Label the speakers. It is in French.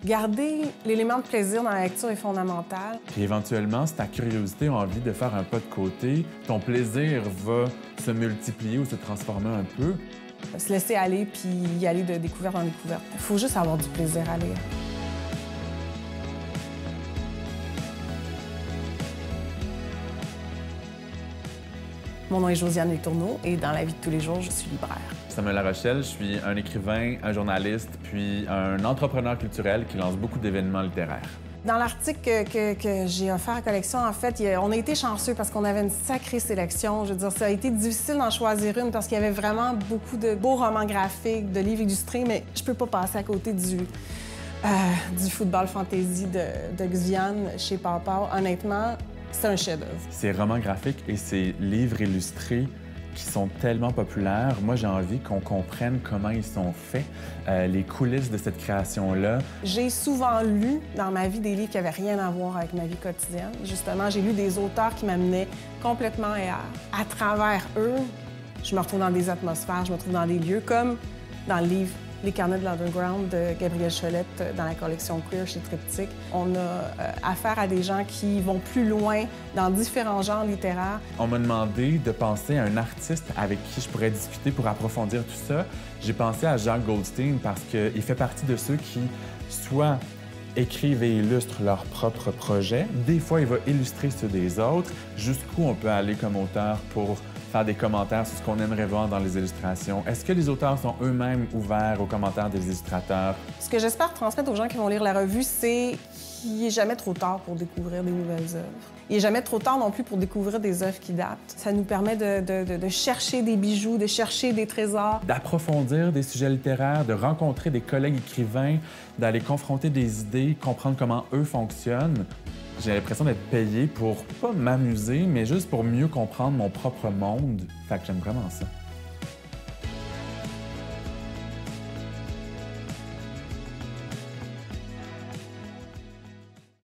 Speaker 1: Garder l'élément de plaisir dans la lecture est fondamental.
Speaker 2: Puis éventuellement, si ta curiosité a envie de faire un pas de côté, ton plaisir va se multiplier ou se transformer un peu.
Speaker 1: Se laisser aller puis y aller de découverte en découverte. Il faut juste avoir du plaisir à lire. Mon nom est Josiane Letourneau et dans la vie de tous les jours, je suis libraire.
Speaker 2: Samuel Larochelle, je suis un écrivain, un journaliste, puis un entrepreneur culturel qui lance beaucoup d'événements littéraires.
Speaker 1: Dans l'article que j'ai offert à Collection, en fait, on a été chanceux parce qu'on avait une sacrée sélection. Je veux dire, ça a été difficile d'en choisir une parce qu'il y avait vraiment beaucoup de beaux romans graphiques, de livres illustrés, mais je peux pas passer à côté du football fantasy de Xian chez Pawpaw. Honnêtement, c'est un chef-d'œuvre.
Speaker 2: Ces romans graphiques et ces livres illustrés qui sont tellement populaires, moi, j'ai envie qu'on comprenne comment ils sont faits, les coulisses de cette création-là.
Speaker 1: J'ai souvent lu dans ma vie des livres qui n'avaient rien à voir avec ma vie quotidienne. Justement, j'ai lu des auteurs qui m'amenaient complètement ailleurs. À travers eux, je me retrouve dans des atmosphères, je me retrouve dans des lieux comme dans le livre Les carnets de l'Underground de Gabrielle Cholette dans la collection Queer chez Triptyque. On a affaire à des gens qui vont plus loin dans différents genres littéraires.
Speaker 2: On m'a demandé de penser à un artiste avec qui je pourrais discuter pour approfondir tout ça. J'ai pensé à Jacques Goldstein parce qu'il fait partie de ceux qui, soit écrivent et illustrent leurs propres projets, des fois il va illustrer ceux des autres, jusqu'où on peut aller comme auteur pour faire des commentaires sur ce qu'on aimerait voir dans les illustrations. Est-ce que les auteurs sont eux-mêmes ouverts aux commentaires des illustrateurs?
Speaker 1: Ce que j'espère transmettre aux gens qui vont lire la revue, c'est qu'il n'est jamais trop tard pour découvrir des nouvelles œuvres. Il n'est jamais trop tard non plus pour découvrir des œuvres qui datent. Ça nous permet de chercher des bijoux, de chercher des trésors.
Speaker 2: D'approfondir des sujets littéraires, de rencontrer des collègues écrivains, d'aller confronter des idées, comprendre comment eux fonctionnent. J'ai l'impression d'être payé pour pas m'amuser, mais juste pour mieux comprendre mon propre monde. Fait que j'aime vraiment ça.